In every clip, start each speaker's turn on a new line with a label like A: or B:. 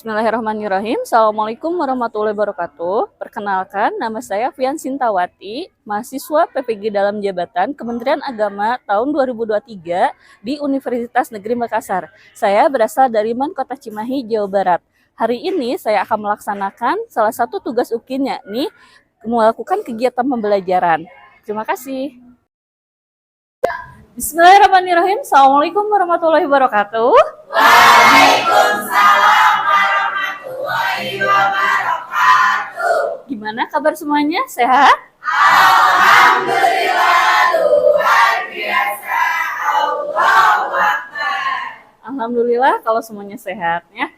A: Bismillahirrahmanirrahim. Assalamualaikum warahmatullahi wabarakatuh. Perkenalkan, nama saya Fian Sintawati, mahasiswa PPG dalam jabatan Kementerian Agama tahun 2023 di Universitas Negeri Makassar. Saya berasal dari Man Kota Cimahi, Jawa Barat. Hari ini saya akan melaksanakan salah satu tugas UKIN, yakni melakukan kegiatan pembelajaran. Terima kasih. Bismillahirrahmanirrahim. Assalamualaikum warahmatullahi wabarakatuh.
B: Waalaikumsalam warahmatullahi wabarakatuh.
A: Gimana kabar semuanya? Sehat?
B: Alhamdulillah, luar biasa. Allahu Akbar.
A: Alhamdulillah kalau semuanya sehat ya.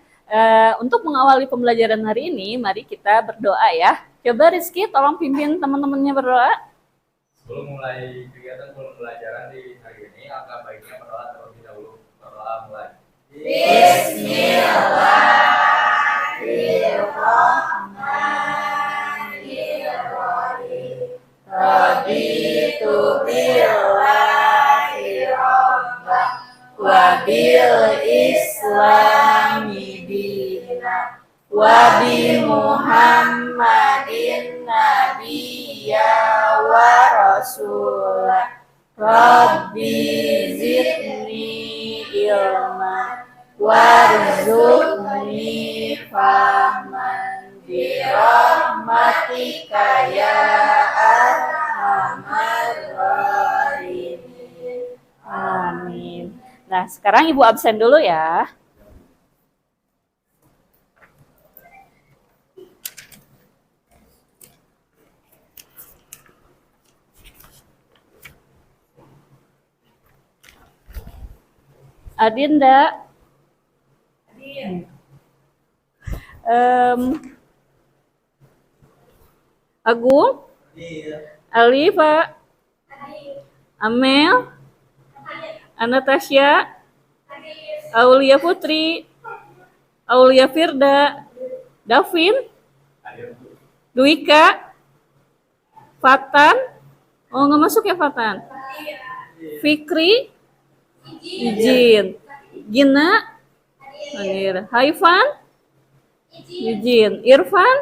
A: Untuk mengawali pembelajaran hari ini, mari kita berdoa ya. Coba Rizky tolong pimpin teman-temannya berdoa.
C: Sebelum mulai kegiatan pembelajaran di hari ini, alangkah baiknya berdoa terlebih dahulu. Berdoa mulai.
B: Bismillahirrahmanirrahim. Raditu billahi rabba wa bil islami dina wa bi Muhammadin nabiyya wa rasulah. Rabbi zidni ilma warzuqni fahman bi rahmatika ya arhamar rahimin.
A: Amin. Nah, sekarang Ibu absen dulu ya. Adinda. Agung, Ali, Pak, Amel, Anastasia, Aulia Putri, Aulia Firda, Davin, Duika, Fatan, oh nggak masuk ya Fatan, Fikri, izin, Gina, hadir, Haifan, izin, Irfan,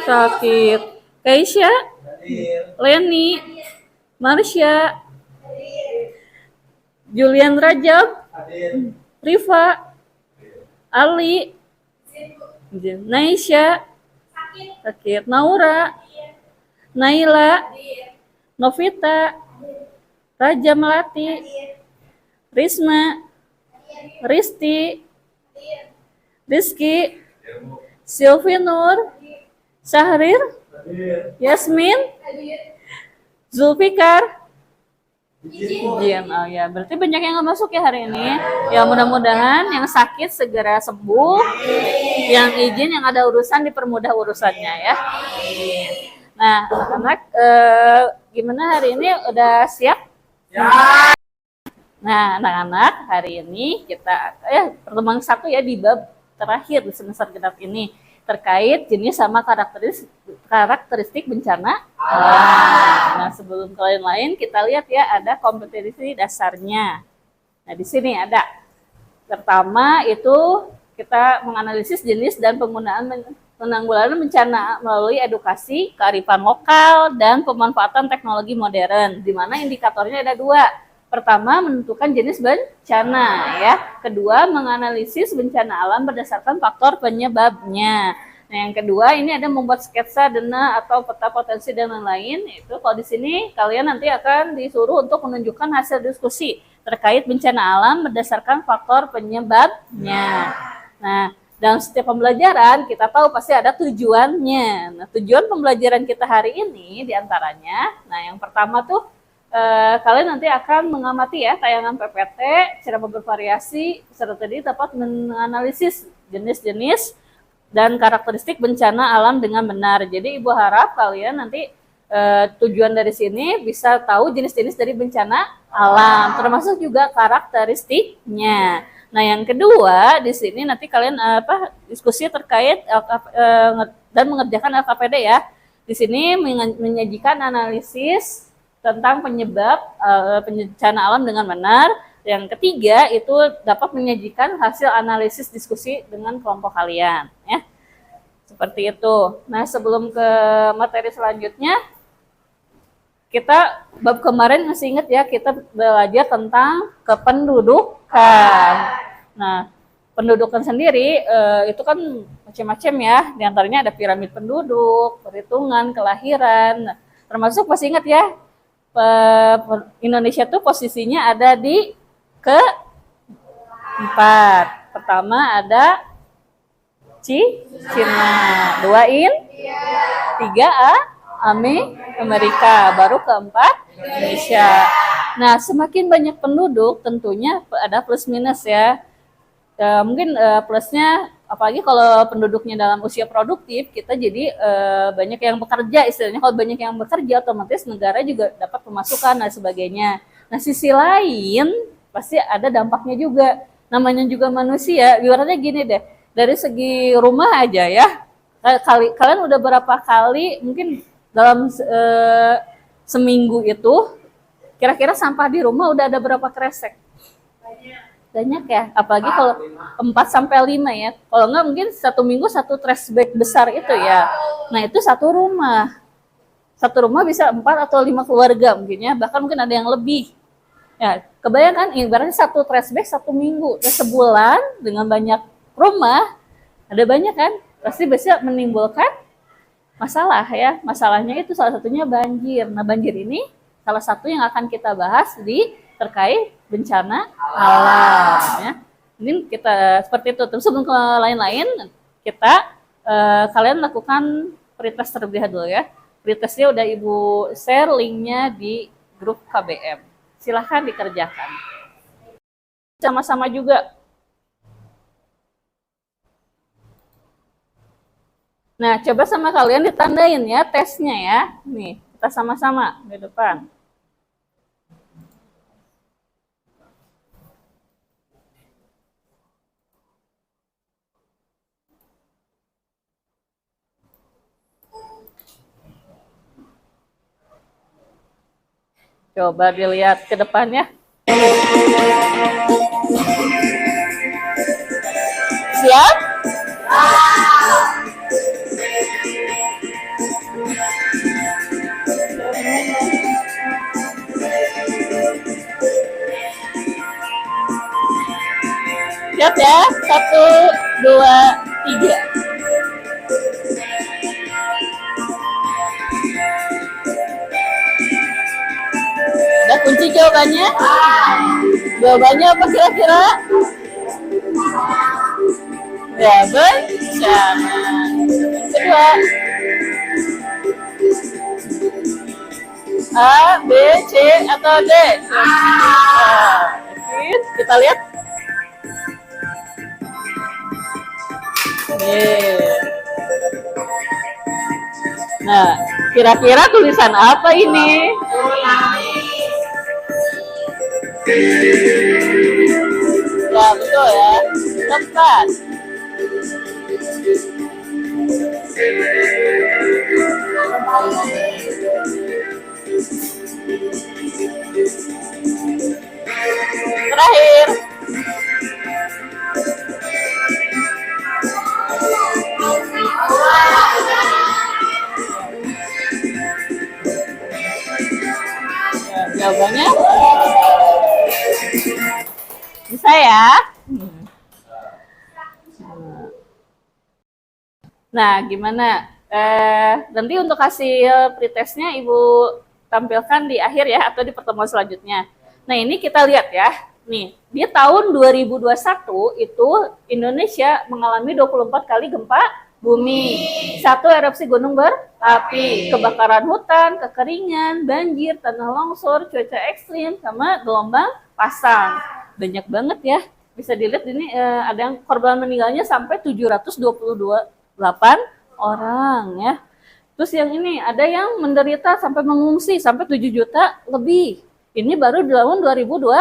A: sakit, Kaisha, Leni, Marsha, Julian Rajab, Rifa, Ali, Naisha, sakit, Naura, Naila, Novita, Raja Melati, Risma, Risti, Rizky, Sylvie Nur, Syahrir, Yasmin, Zulfikar, izin. Oh ya, berarti banyak yang nggak masuk ya hari ini. Ya mudah-mudahan yang sakit segera sembuh, yang izin yang ada urusan dipermudah urusannya ya. Nah, anak-anak gimana hari ini? Udah siap? Nah, anak-anak hari ini kita pertemuan satu ya di bab terakhir di semester genap ini terkait jenis sama karakteristik bencana alam. Nah, sebelum kalian lain kita lihat ya ada kompetensi dasarnya. Nah, di sini ada pertama itu kita menganalisis jenis dan penggunaan penanggulangan bencana melalui edukasi, kearifan lokal, dan pemanfaatan teknologi modern, di mana indikatornya ada dua. Pertama, menentukan jenis bencana, ya. Kedua, menganalisis bencana alam berdasarkan faktor penyebabnya. Nah, yang kedua ini ada membuat sketsa dana atau peta potensi dan lain-lain. Itu kalau di sini kalian nanti akan disuruh untuk menunjukkan hasil diskusi terkait bencana alam berdasarkan faktor penyebabnya. Nah, dalam setiap pembelajaran kita tahu pasti ada tujuannya. Nah, tujuan pembelajaran kita hari ini diantaranya, nah yang pertama tuh kalian nanti akan mengamati ya tayangan PPT secara bervariasi serta tadi dapat menganalisis jenis-jenis dan karakteristik bencana alam dengan benar. Jadi Ibu harap kalian nanti tujuan dari sini bisa tahu jenis-jenis dari bencana alam, termasuk juga karakteristiknya. Nah, yang kedua di sini nanti kalian diskusi terkait dan mengerjakan LKPD ya. Di sini menyajikan analisis tentang penyebab bencana alam dengan benar, Yang ketiga itu dapat menyajikan hasil analisis diskusi dengan kelompok kalian, ya. Seperti itu. Nah, sebelum ke materi selanjutnya, kita bab kemarin masih ingat ya, kita belajar tentang kependudukan. Nah, pendudukan sendiri itu kan macam-macam ya. Di antaranya ada piramid penduduk, perhitungan, kelahiran. Nah, termasuk masih ingat ya, Indonesia tuh posisinya ada di keempat. Pertama ada Cina, 2 3 Amerika, baru keempat Indonesia. Nah, semakin banyak penduduk tentunya ada plus minus ya. Mungkin plusnya apalagi kalau penduduknya dalam usia produktif, kita jadi banyak yang bekerja istilahnya. Kalau banyak yang bekerja, otomatis negara juga dapat pemasukan dan sebagainya. Nah, sisi lain pasti ada dampaknya juga. Namanya juga manusia. Ibaratnya gini deh, dari segi rumah aja ya. Kalian udah berapa kali mungkin dalam seminggu itu kira-kira sampah di rumah udah ada berapa kresek? Banyak ya, apalagi kalau 4 sampai 5 ya. Kalau enggak mungkin 1 minggu 1 trash bag besar itu ya. Nah, itu satu rumah. Satu rumah bisa 4 atau 5 keluarga mungkin ya, bahkan mungkin ada yang lebih. Ya, kebayangkan ibaratnya 1 trash bag 1 minggu, sebulan dengan banyak rumah, ada banyak kan? Pasti bisa menimbulkan masalah ya. Masalahnya itu salah satunya banjir. Nah, banjir ini salah satu yang akan kita bahas di terkait bencana alam ya. Ini kita seperti itu. Terus sebelum ke lain-lain, kita kalian lakukan pretest terlebih dahulu ya. Pretestnya udah Ibu share linknya di grup KBM. Silahkan dikerjakan. Sama-sama juga. Nah, coba sama kalian ditandain ya tesnya ya. Nih, kita sama-sama di depan. Coba dilihat ke depannya. Siap? Siap ya? 1, 2, 3. Udah kunci jawabannya? Jawabannya apa kira-kira? Ya, bencana. Kedua. A, B, C, atau D? Kita lihat. Nah, kira-kira tulisan apa ini? Ya, betul ya. Tepat. Terakhir. Jawabannya bisa ya. Nah, gimana? Nanti untuk hasil pretestnya Ibu tampilkan di akhir ya, atau di pertemuan selanjutnya. Nah, ini kita lihat ya. Nih, di tahun 2021 itu Indonesia mengalami 24 kali gempa bumi, 1 erupsi gunung berapi, kebakaran hutan, kekeringan, banjir, tanah longsor, cuaca ekstrim, sama gelombang pasang. Banyak banget ya. Bisa dilihat ini ada yang korban meninggalnya sampai 728 orang ya. Terus yang ini ada yang menderita sampai mengungsi sampai 7 juta lebih. Ini baru di tahun 2021.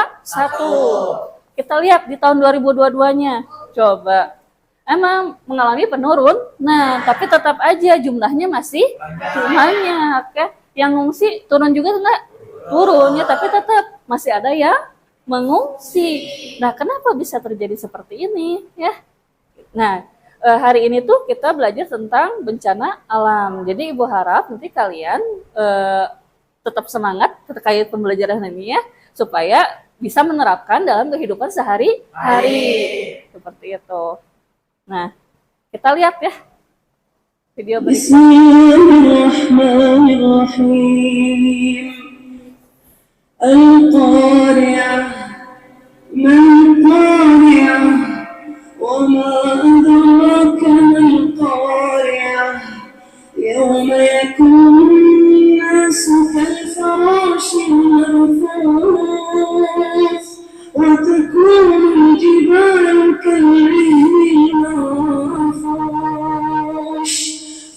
A: Kita lihat di tahun 2022-nya. Coba. Emang mengalami penurun. Nah, tapi tetap aja jumlahnya masih banyak ya. Yang ngungsi turun juga enggak? Turun ya, tapi tetap masih ada yang mengungsi. Nah, kenapa bisa terjadi seperti ini ya? Nah, hari ini tuh kita belajar tentang bencana alam. Jadi Ibu harap nanti kalian tetap semangat terkait pembelajaran ini ya, supaya bisa menerapkan dalam kehidupan sehari-hari. Seperti itu. Nah, kita lihat ya video berikut.
B: Bismillahirrahmanirrahim. Al-Qari'ah. Man Qari'ah. Wa ma adraka mal Qari'ah. Yawma yakunu an-nasu kal-farashi al-mabthus. Wa takunu al-jibalu kal-'ihni al-manfush.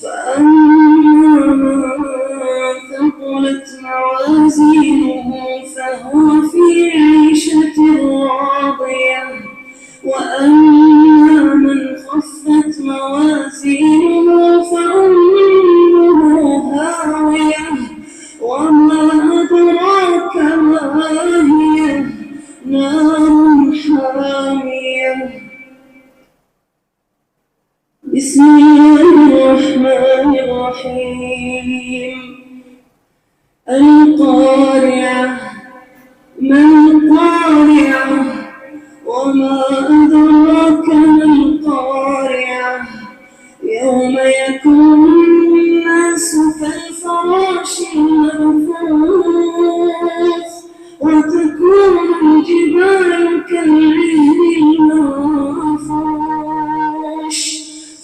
B: فأما من ثقلت موازينه فهو في عيشة راضية وأما من خفت موازينه فأمه هاوية وما أدراك ما هي نار حامية. بسم الله الرحمن الرحيم. القارعة. ما القارعة. وما أدراك ما القارعة. يوم يكون الناس كالفراش المبثوث وتكون الجبال كالعهن المنفوش.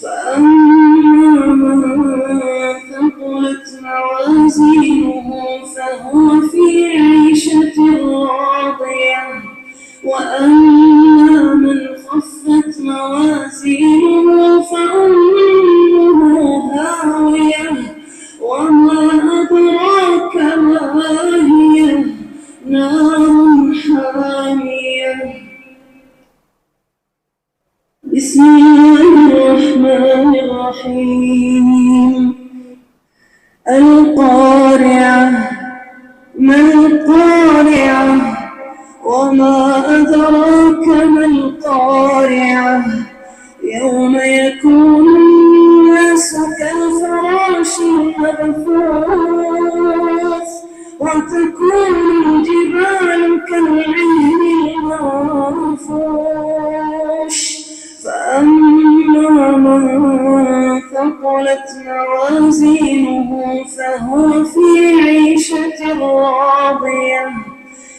B: فأما من ثقلت موازينه فهو في عيشة راضية وأما من خفت موازينه فأمه هاوية وما أدراك ما هي نار حامية. بسم الله الرحمن الرحيم. القارعة. ما القارعة. وما أدراك ما القارعة. يوم يكون الناس كالفراش المبثوث وتكون الجبال كالعهن المنفوش. فأما من ثقلت موازينه فهو في عيشة راضية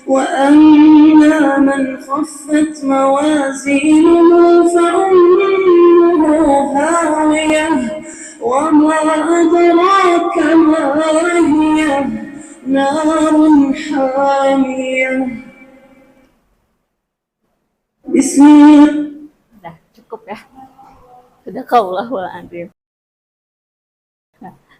B: وأما من خفت موازينه فأمه هاوية وما أدراك ما هي نار حامية. بسم الله.
A: Nah, cukup ya. Sadaqallahul adzim.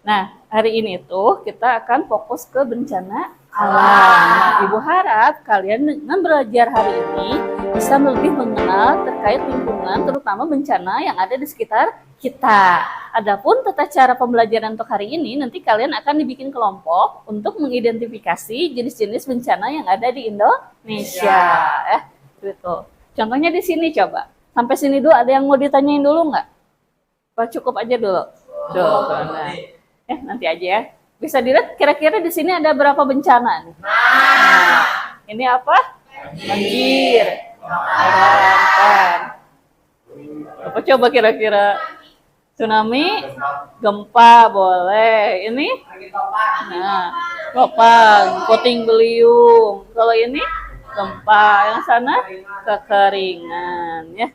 A: Nah, hari ini tuh kita akan fokus ke bencana alam. Ibu harap kalian dengan belajar hari ini bisa lebih mengenal terkait lingkungan, terutama bencana yang ada di sekitar kita. Adapun tata cara pembelajaran untuk hari ini, nanti kalian akan dibikin kelompok untuk mengidentifikasi jenis-jenis bencana yang ada di Indonesia. Gitu. Contohnya di sini coba. Sampai sini dulu ada yang mau ditanyain dulu nggak? Apa cukup aja dulu? Nanti aja ya. Bisa dilihat kira-kira di sini ada berapa bencana nih? Nah, ini apa? Banjir. Apa coba kira-kira? Tsunami, gempa boleh. Ini? Nah, topang, puting beliung. Kalau ini gempa, yang sana kekeringan ya.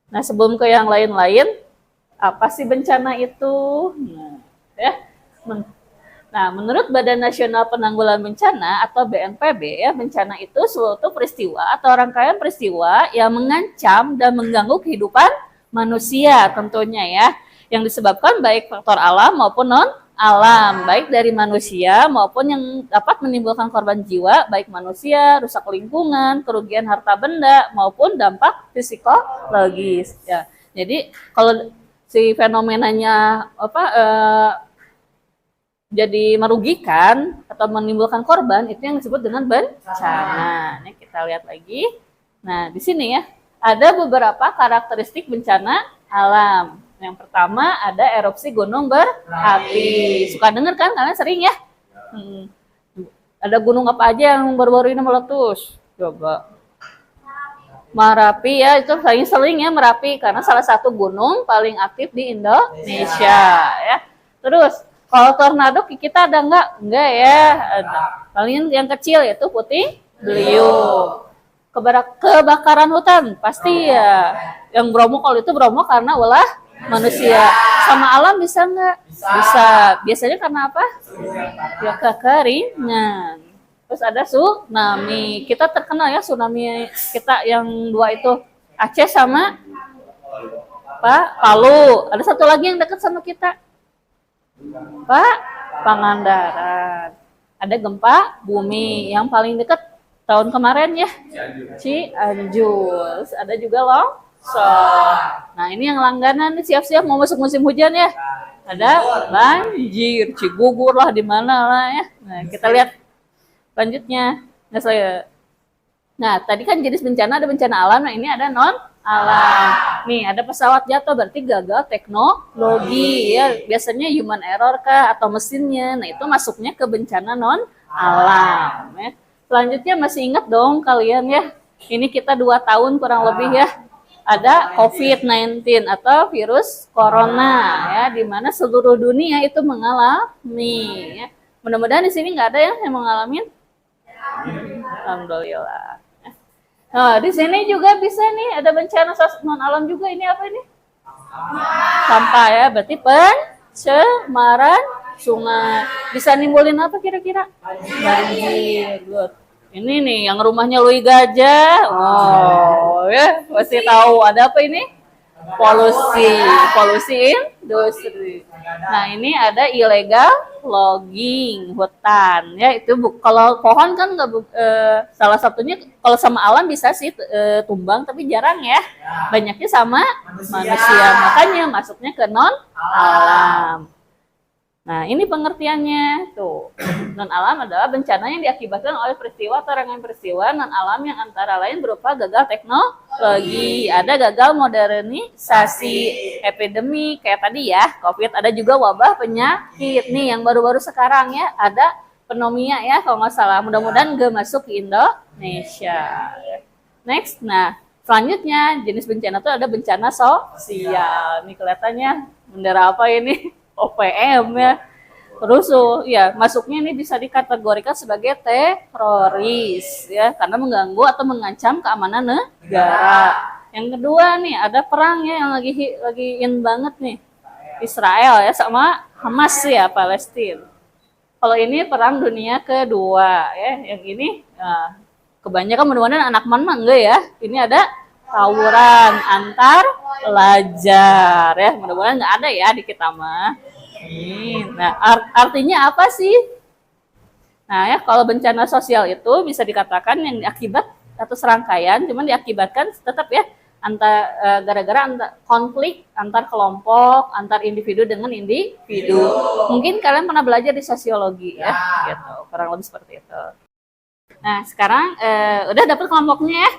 A: Nah, sebelum ke yang lain-lain, apa sih bencana itu? Nah, menurut Badan Nasional Penanggulangan Bencana atau BNPB ya, bencana itu suatu peristiwa atau rangkaian peristiwa yang mengancam dan mengganggu kehidupan manusia tentunya ya, yang disebabkan baik faktor alam maupun non alam, baik dari manusia maupun yang dapat menimbulkan korban jiwa, baik manusia, rusak lingkungan, kerugian harta benda maupun dampak psikologis ya. Jadi kalau si fenomenanya jadi merugikan atau menimbulkan korban, itu yang disebut dengan bencana. Ini kita lihat lagi. Nah, di sini ya, ada beberapa karakteristik bencana alam. Yang pertama ada erupsi gunung berapi. Suka denger kan? Kalian sering ya? Ada gunung apa aja yang baru-baru ini meletus? Coba. Merapi ya, itu paling sering ya Merapi karena salah satu gunung paling aktif di Indonesia ya. Terus kalau tornado kita ada enggak? Enggak ya. Ada. Paling yang kecil yaitu putih beliung. Kebakaran hutan pasti ya. Yang Bromo kalau itu Bromo karena ulah manusia. Sama alam bisa enggak? Bisa. Biasanya karena apa? Ya kekeringan. Terus ada tsunami. Kita terkenal ya tsunami kita yang dua itu. Aceh sama Palu. Ada satu lagi yang dekat sama kita. Pangandaran. Ada gempa bumi yang paling dekat tahun kemarin ya. Cianjur. Ada juga longsor. Nah, ini yang langganan nih, siap-siap mau masuk musim hujan ya. Ada banjir, Cigugur lah di mana lah ya. Nah, kita lihat selanjutnya. Nah, tadi kan jenis bencana ada bencana alam, nah ini ada non alam. Nih, ada pesawat jatuh berarti gagal teknologi ya. Biasanya human error kah atau mesinnya. Nah, itu masuknya ke bencana non alam ya. Selanjutnya masih ingat dong kalian ya. Ini kita 2 tahun kurang lebih ya. Ada COVID-19 atau virus corona ya, di mana seluruh dunia itu mengalami ya. Mudah-mudahan di sini nggak ada yang mengalami. Alhamdulillah. Nah, di sini juga bisa nih ada bencana non alam juga. Ini apa ini? Sampah ya, berarti pencemaran sungai. Bisa nimbulin apa kira-kira? Banjir. Good. Ini nih yang rumahnya Lui Gajah. Oh, ya, pasti tahu ada apa ini? Polusi industri. Nah, ini ada illegal logging hutan ya. Itu kalau pohon kan nggak salah satunya kalau sama alam bisa sih tumbang, tapi jarang ya. Banyaknya sama manusia, makanya masuknya ke non alam. Nah, ini pengertiannya tuh. Non alam adalah bencana yang diakibatkan oleh peristiwa atau rangkaian peristiwa non alam yang antara lain berupa gagal teknologi, ada gagal modernisasi, epidemi kayak tadi ya, COVID, ada juga wabah penyakit nih yang baru-baru sekarang ya, ada pneumonia ya kalau nggak salah. Mudah-mudahan nggak masuk ke Indonesia. Next, nah selanjutnya jenis bencana itu ada bencana sosial. Nih kelihatannya bendera apa ini? OPM ya. Rusuh ya, masuknya ini bisa dikategorikan sebagai teroris ya, karena mengganggu atau mengancam keamanan negara. Yang kedua nih ada perang ya yang lagi in banget nih, Israel ya sama Hamas ya, Palestina. Kalau ini perang dunia kedua ya, yang ini kebanyakan mudah-mudahan anak mama enggak ya. Ini ada tawuran antar pelajar ya, mudah-mudahan nggak ada ya di kita mah. Nah, artinya apa sih? Nah ya, kalau bencana sosial itu bisa dikatakan yang akibat atau serangkaian, cuman diakibatkan tetap ya gara-gara konflik antar kelompok, antar individu dengan individu. Mungkin kalian pernah belajar di sosiologi ya, gitu, kurang lebih seperti itu. Nah, sekarang udah dapat kelompoknya ya?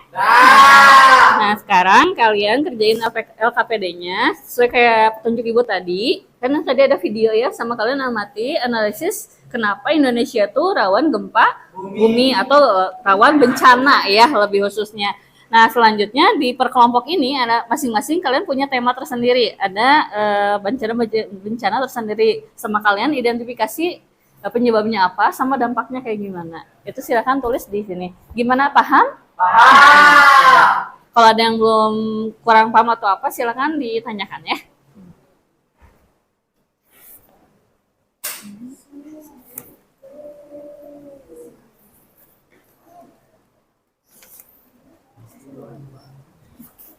A: Nah, sekarang kalian kerjain LKPD-nya sesuai kayak petunjuk Ibu tadi. Karena tadi ada video ya, sama kalian amati analisis kenapa Indonesia tuh rawan gempa bumi atau rawan bencana ya, lebih khususnya. Nah, selanjutnya di perkelompok ini ada masing-masing kalian punya tema tersendiri. Ada bencana tersendiri. Sama kalian identifikasi penyebabnya apa sama dampaknya kayak gimana. Itu silakan tulis di sini. Gimana, paham? Paham. Kalau ada yang belum kurang paham atau apa silakan ditanyakan ya.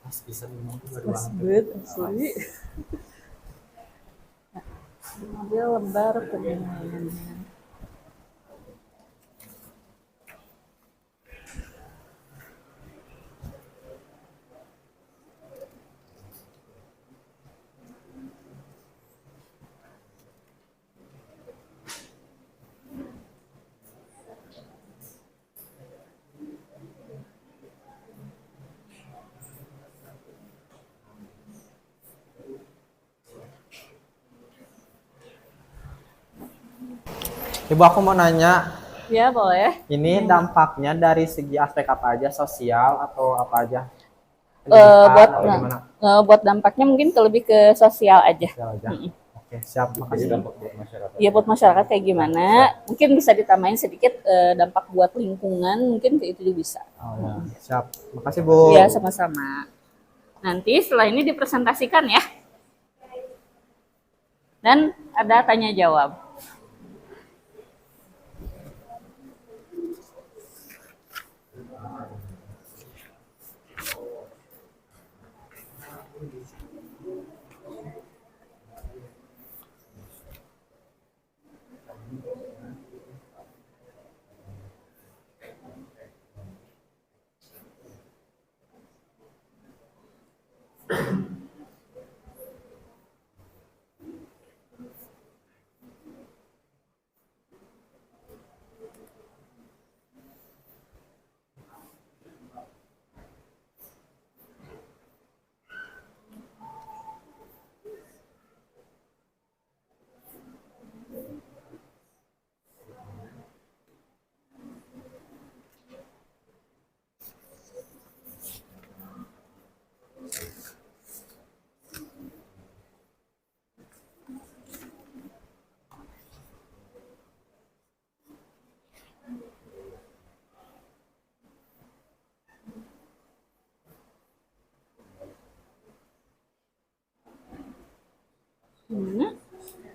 A: Asli. Dia lebar kedengarannya.
D: Ibu, aku mau nanya,
A: Ya, boleh.
D: ini dampaknya dari segi aspek apa aja, sosial atau apa aja?
A: Buat
D: Pendidikan atau gimana?
A: buat dampaknya mungkin lebih ke sosial aja.
D: Sosial aja. Oke, siap. Makasih.
C: Dampak buat masyarakat.
A: Iya, buat masyarakat kayak gimana? Mungkin bisa ditambahin sedikit dampak buat lingkungan, mungkin ke itu juga bisa.
D: Oh, ya. Siap. Makasih, Bu.
A: Iya, sama-sama. Nanti setelah ini dipresentasikan ya. Dan ada tanya jawab.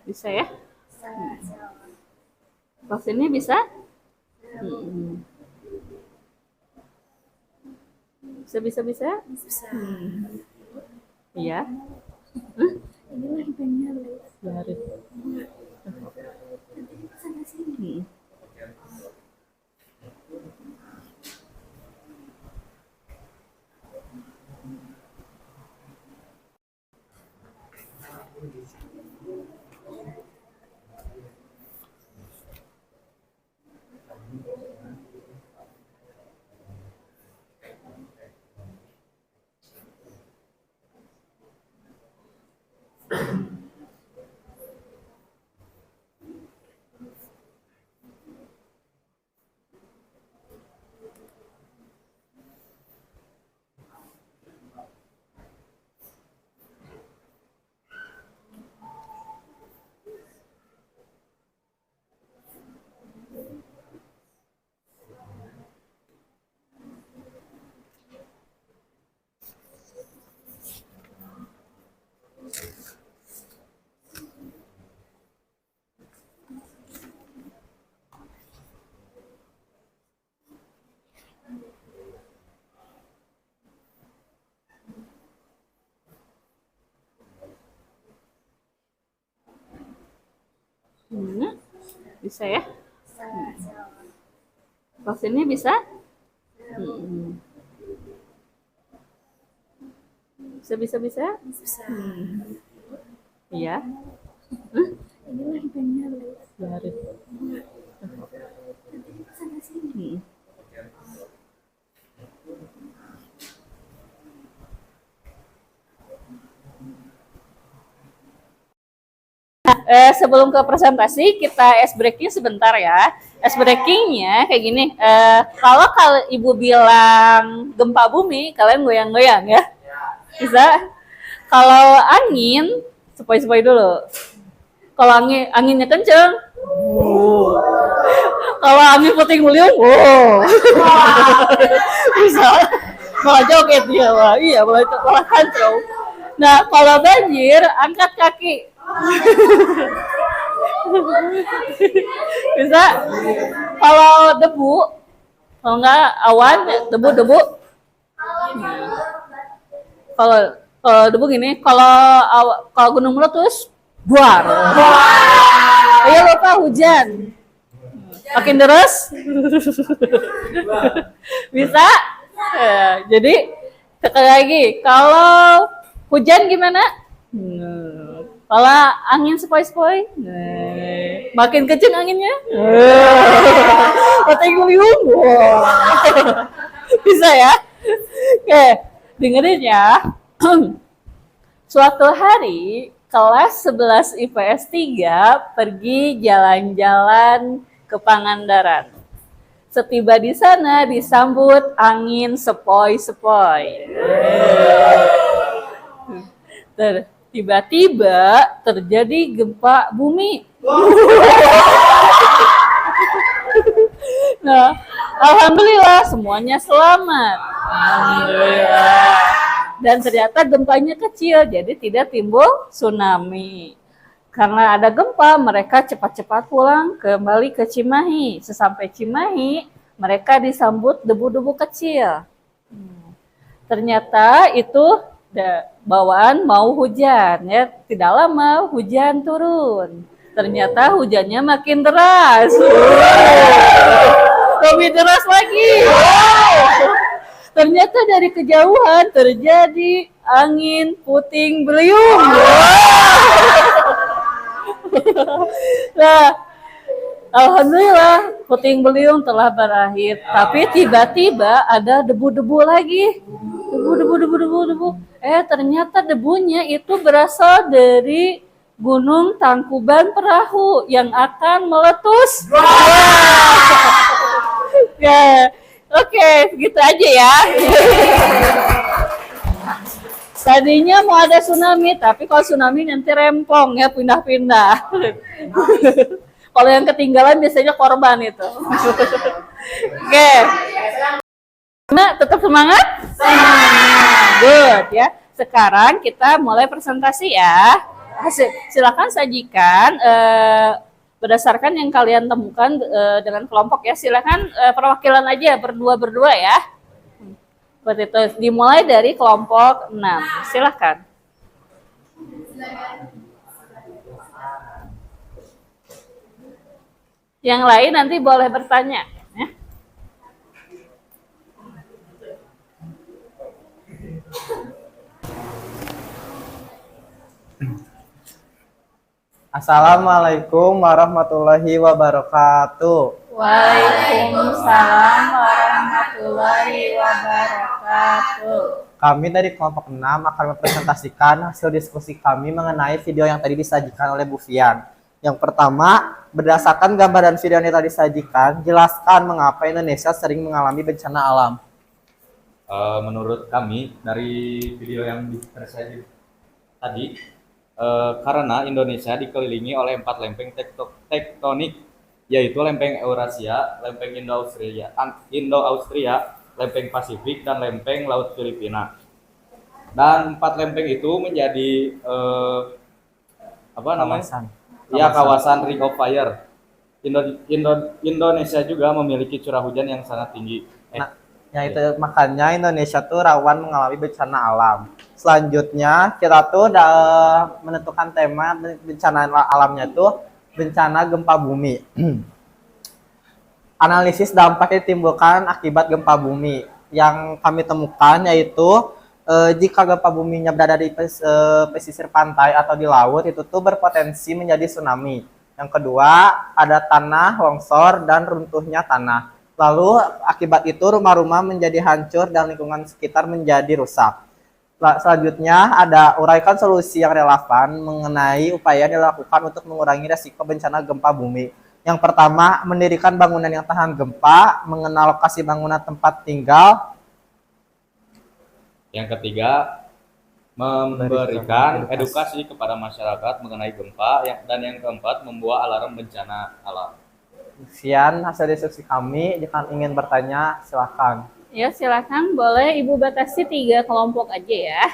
A: Bisa ya? Vaksinnya bisa? Hmm. Bisa. Iya.
E: Ini lagi pengen
A: Biarin. Hmm. Bisa ya? Vaksinnya bisa? Hmm. Bisa. Iya.
E: ini lagi pengen
A: Biarin. Hmm. Sebelum ke presentasi, kita ice breaking sebentar ya. Ice breakingnya kayak gini. Kalau ibu bilang gempa bumi, kalian goyang-goyang ya. Bisa. Kalau angin, sepoi-sepoi dulu. Kalau anginnya kenceng, kalau angin puting beliung, bisa. Malah joget dia, iya, malah kancau. Nah, kalau banjir, angkat kaki. Bisa. Kalau debu, kalau enggak awan, debu. Kalau debu gini, kalau gunung meletus, buar. Ayo lupa hujan. Makin deras. Bisa. Jadi sekali lagi, kalau hujan gimana? Kalau angin sepoi-sepoi, makin kenceng anginnya. Puting beliung. Bisa ya? Oke, dengerin ya. Suatu hari kelas 11 IPS 3 pergi jalan-jalan ke Pangandaran. Setiba di sana disambut angin sepoi-sepoi. Tiba-tiba terjadi gempa bumi. Nah, alhamdulillah semuanya selamat. Alhamdulillah. Dan ternyata gempanya kecil, jadi tidak timbul tsunami. Karena ada gempa, mereka cepat-cepat pulang kembali ke Cimahi. Sesampai Cimahi, mereka disambut debu-debu kecil. Ternyata itu bawaan mau hujan, ya. Tidak lama hujan turun. Ternyata hujannya makin deras. Lebih deras lagi. Ternyata dari kejauhan terjadi angin puting beliung. Nah, alhamdulillah puting beliung telah berakhir. Tapi tiba-tiba ada debu-debu lagi. Debu. Ternyata debunya itu berasal dari Gunung Tangkuban Perahu yang akan meletus. Ya. Oke, segitu aja ya. Tadinya mau ada tsunami, tapi kalau tsunami nanti rempong ya, pindah-pindah. Kalau yang ketinggalan biasanya korban itu. Oke. Nah, tetap semangat? Good ya. Sekarang kita mulai presentasi ya. Silakan sajikan berdasarkan yang kalian temukan dengan kelompok ya. Silakan perwakilan aja berdua ya. Seperti itu. Dimulai dari kelompok 6. Silakan. Yang lain nanti boleh bertanya ya.
D: Assalamualaikum warahmatullahi wabarakatuh.
A: Waalaikumsalam warahmatullahi wabarakatuh.
D: Kami dari kelompok 6 akan mempresentasikan hasil diskusi kami mengenai video yang tadi disajikan oleh Bu Fian. Yang pertama, berdasarkan gambar dan video yang tadi disajikan, jelaskan mengapa Indonesia sering mengalami bencana alam.
C: Menurut kami dari video yang tersaji tadi, karena Indonesia dikelilingi oleh 4 lempeng tektonik, yaitu lempeng Eurasia, lempeng Indo-Austria, lempeng Pasifik, dan lempeng Laut Filipina. Dan 4 lempeng itu menjadi kawasan Ring of Fire. Indonesia juga memiliki curah hujan yang sangat tinggi.
D: Itu makanya Indonesia tuh rawan mengalami bencana alam. Selanjutnya kita tuh udah menentukan tema bencana alamnya tuh bencana gempa bumi. Analisis dampak yang ditimbulkan akibat gempa bumi yang kami temukan yaitu jika gempa buminya berada di pesisir pantai atau di laut itu tuh berpotensi menjadi tsunami. Yang kedua ada tanah longsor dan runtuhnya tanah. Lalu akibat itu rumah-rumah menjadi hancur dan lingkungan sekitar menjadi rusak. Selanjutnya ada uraikan solusi yang relevan mengenai upaya yang dilakukan untuk mengurangi resiko bencana gempa bumi. Yang pertama, mendirikan bangunan yang tahan gempa, mengenal lokasi bangunan tempat tinggal.
C: Yang ketiga, memberikan edukasi kepada masyarakat mengenai gempa. Dan yang keempat, membuat alarm bencana alam.
D: Sekian hasil diskusi kami. Jika ingin bertanya, silakan.
A: Ya, silakan. Boleh Ibu batasi 3 kelompok aja ya.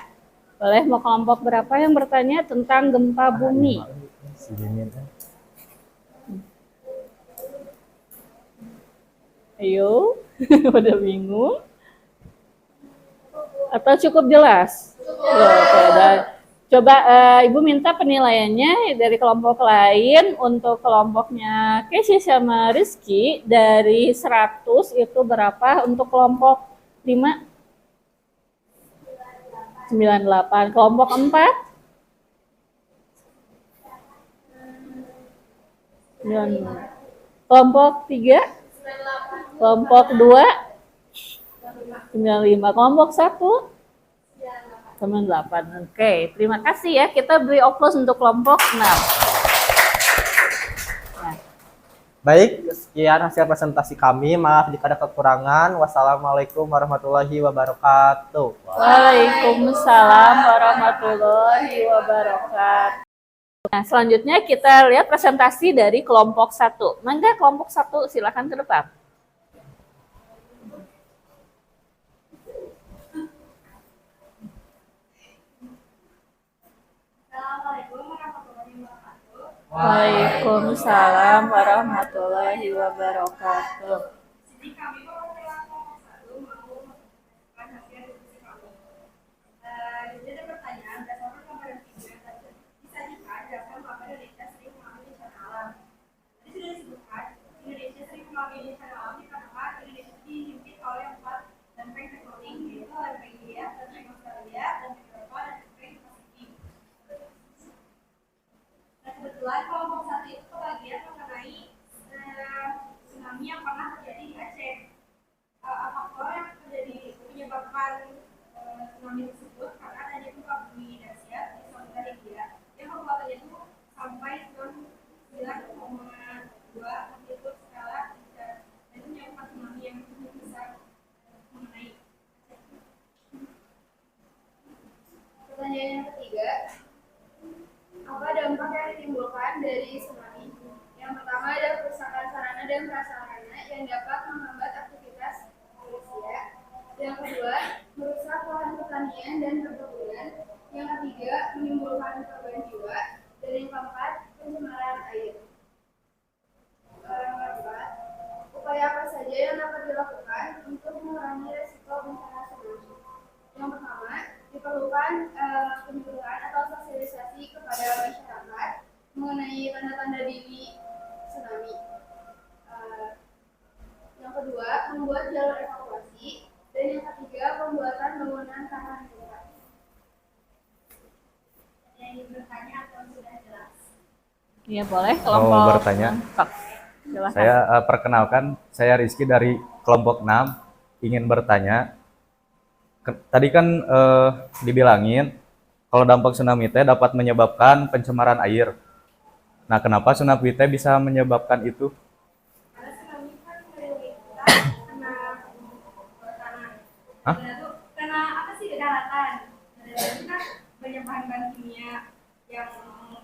A: Boleh mau kelompok berapa yang bertanya tentang gempa bumi? Ayo, udah bingung? Atau cukup jelas? Coba Ibu minta penilaiannya dari kelompok lain. Untuk kelompoknya Casey sama Rizky dari 100 itu berapa? Untuk kelompok 5? 98. Kelompok 4? 90. Kelompok 3? Kelompok 2? 95. Kelompok 1? 98. Oke, terima kasih ya. Kita beri oplos untuk kelompok 6.
D: Baik, sekian hasil presentasi kami. Maaf jika ada kekurangan. Wassalamualaikum warahmatullahi wabarakatuh.
A: Waalaikumsalam warahmatullahi wabarakatuh. Nah, selanjutnya kita lihat presentasi dari kelompok 1. Mangga kelompok 1 silakan ke depan. Waalaikumsalam warahmatullahi wabarakatuh.
F: Jadi kami perwakilan kelompok 1 mau mempresentasikan hasil diskusi kami. Jadi ada pertanyaan berdasarkan kompetensi yang tadi disajikan berdasarkan mapa Indonesia sering mengalami bencana alam. Tadi sudah disebutkan Indonesia sering mengalami bencana alam dikarenakan Indonesia dihimpit oleh 4 lempeng tektonik, yaitu lempeng India, lempeng Australia, lempeng Eropa, dan lempeng Pasifik. Nah, kebetulan kelompok 1 itu kebagian mengenai tsunami yang pernah terjadi di Aceh. Faktor yang menyebabkan tsunami tersebut karena adanya gempa bumi dahsyat di Samudra Hindia yang kekuatannya itu sampai 9,2 amplitude skala Richter, dan itu menyebabkan tsunami yang cukup besar mengenai Aceh. Pertanyaan yang ketiga, apa dampak yang ditimbulkan dari tsunami? Yang pertama ada kerusakan sarana dan prasarana yang dapat menghambat aktivitas manusia. Yang kedua, merusak lahan pertanian dan perkebunan. Yang ketiga, menimbulkan korban jiwa. Dan yang keempat, pencemaran air. Yang keempat, upaya apa saja yang dapat dilakukan untuk mengurangi resiko bencana tsunami? Yang pertama, diperlukan penyuluhan atau sosialisasi kepada masyarakat mengenai tanda-tanda dini tsunami. Yang kedua, membuat jalur evakuasi. Dan yang ketiga, pembuatan bangunan tahan gempa. Yang ingin bertanya atau sudah jelas?
A: Iya, boleh
C: Mau
A: kelompok.
C: bertanya?
A: Sok, silakan.
C: Saya perkenalkan, saya Rizky dari kelompok 6 ingin bertanya. Tadi kan dibilangin kalau dampak tsunami teh dapat menyebabkan pencemaran air. Nah, kenapa tsunami teh bisa menyebabkan itu?
F: Karena tsunami kan melilit kita kena tanah.
C: Hah?
F: Dan itu kena apa sih, daratan. Dan itu kan banyak bahan-bahan kimia yang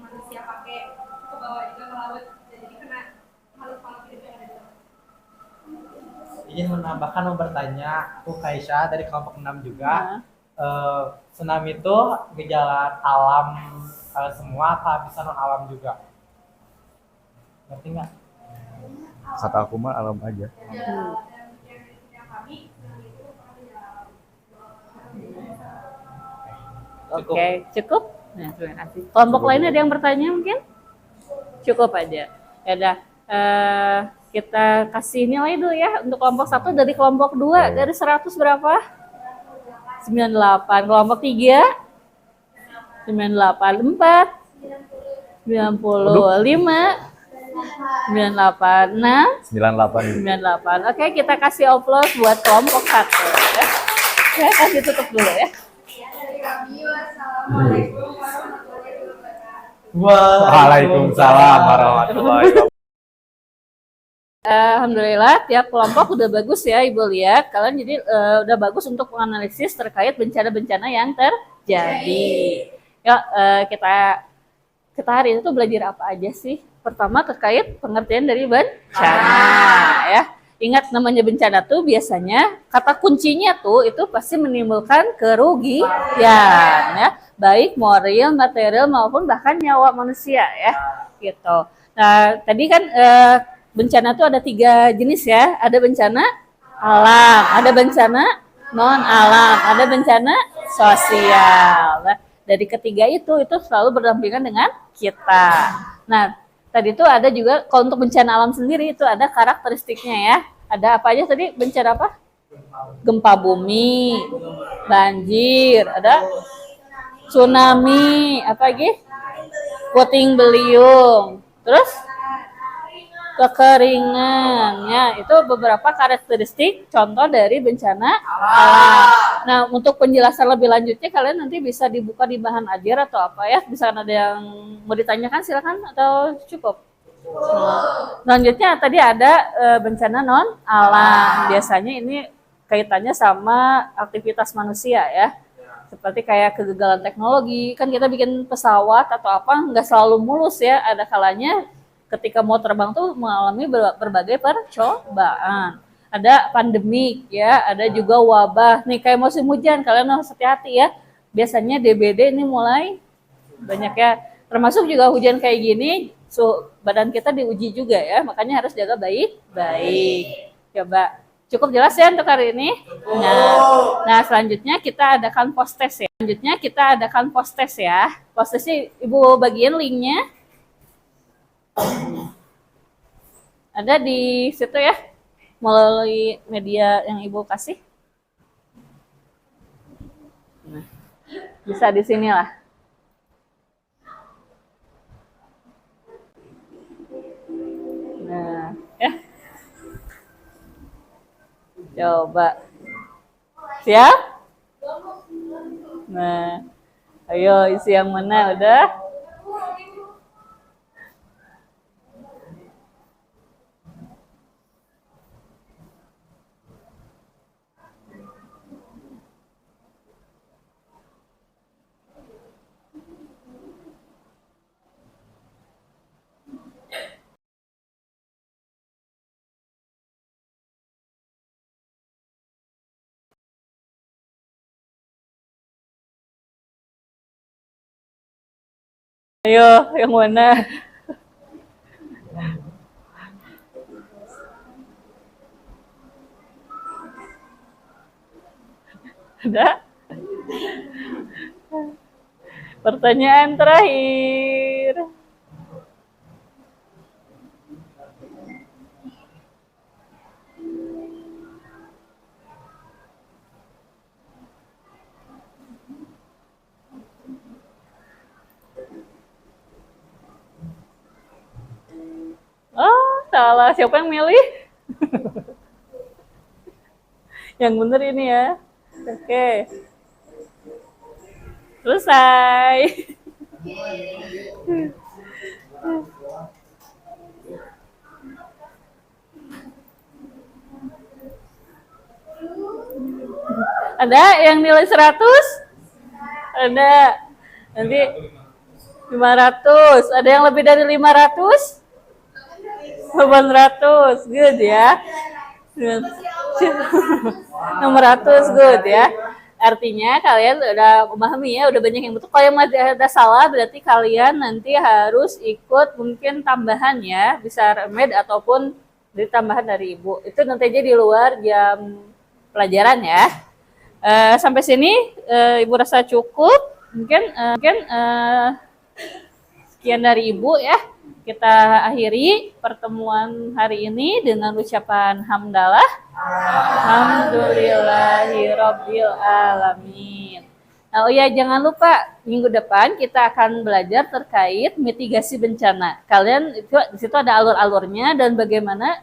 F: manusia pakai ke bawah juga ke laut. Jadi kena makhluk-makhluk hidup yang ada di laut.
D: Ingin menambahkan, mau bertanya, aku Kaisha dari kelompok 6 juga. Tsunami itu gejala alam semua atau bisa non alam juga? Ngerti nggak?
C: Kata aku mah alam aja.
F: Dan yang kami tsunami itu ada
A: Oke, cukup? Nah, terima kasih. Kelompok lain ada yang bertanya mungkin? Cukup aja. Ya udah, kita kasih nilai dulu ya untuk kelompok 1 dari kelompok 2 dari 100 berapa? 98. Kelompok 3 98. 4 95 98. 6
C: 98.
A: 98. Oke, kita kasih aplaus buat kelompok 1 ya. Saya kasih tutup dulu ya.
F: dari kami. Wassalamualaikum warahmatullahi wabarakatuh.
C: Waalaikumsalam warahmatullahi wabarakatuh.
A: Alhamdulillah tiap kelompok udah bagus ya Ibu lihat. Kalian jadi udah bagus untuk menganalisis terkait bencana-bencana yang terjadi. Yuk kita hari ini tuh belajar apa aja sih? Pertama terkait pengertian dari bencana ya. Ingat namanya bencana tuh biasanya kata kuncinya tuh itu pasti menimbulkan kerugian ya, baik moral, material maupun bahkan nyawa manusia ya gitu. Nah tadi kan bencana tuh ada 3 jenis ya, ada bencana alam, ada bencana non alam, ada bencana sosial. Nah, dari ketiga itu selalu berdampingan dengan kita. Nah tadi itu ada juga kalau untuk bencana alam sendiri itu ada karakteristiknya ya. Ada apa aja tadi bencana apa? Gempa bumi, banjir, ada tsunami, apa lagi? Puting beliung. Terus kekeringan. Ya, itu beberapa karakteristik contoh dari bencana alam. Nah, untuk penjelasan lebih lanjutnya kalian nanti bisa dibuka di bahan ajar atau apa ya. Bisa ada yang mau ditanyakan silakan atau cukup. Selanjutnya tadi ada bencana non alam. Biasanya ini kaitannya sama aktivitas manusia ya. Seperti kayak kegagalan teknologi, kan kita bikin pesawat atau apa nggak selalu mulus ya. Ada kalanya ketika mau terbang tuh mengalami berbagai percobaan. Ada pandemik ya, ada juga wabah. Nih kayak musim hujan, kalian harus hati-hati ya. Biasanya DBD ini mulai banyak ya. Termasuk juga hujan kayak gini, badan kita diuji juga ya. Makanya harus jaga baik-baik. Coba cukup jelas ya untuk hari ini. Nah, selanjutnya kita adakan post test ya. Post testnya Ibu bagian linknya. Ada di situ ya, melalui media yang Ibu kasih. Nah, bisa di sini lah. Nah, ya. Coba. Siap? Nah, ayo isi yang mana udah? Ayo, yang mana? Ada? Pertanyaan terakhir. Oh, salah. Siapa yang milih? Yang bener ini ya. Oke. Selesai. Ada yang nilai 100? Ada. Nanti 500. Ada yang lebih dari 500? 800. Good ya. 600 good ya. Artinya kalian udah memahami ya, udah banyak yang betul. Kalau yang masih ada salah berarti kalian nanti harus ikut mungkin tambahan ya, bisa remed ataupun dari tambahan dari Ibu. Itu nanti aja di luar jam pelajaran ya. Sampai sini Ibu rasa cukup. Mungkin sekian dari Ibu ya. Kita akhiri pertemuan hari ini dengan ucapan hamdalah. Alhamdulillahirabbil alamin. Nah, oh ya, jangan lupa minggu depan kita akan belajar terkait mitigasi bencana. Kalian itu di situ ada alur-alurnya dan bagaimana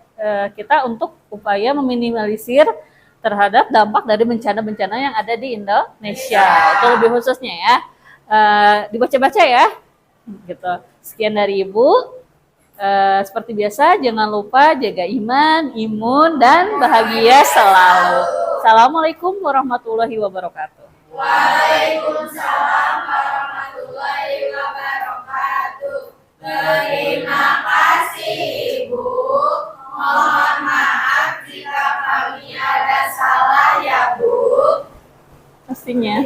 A: kita untuk upaya meminimalisir terhadap dampak dari bencana-bencana yang ada di Indonesia. Itu lebih khususnya ya. Dibaca-baca ya. Gitu. Sekian dari Ibu. Seperti biasa, jangan lupa jaga iman, imun, dan bahagia selalu. Assalamualaikum warahmatullahi wabarakatuh.
F: Waalaikumsalam warahmatullahi wabarakatuh. Terima kasih Ibu. Mohon maaf jika kami ada salah ya Bu.
A: Pastinya.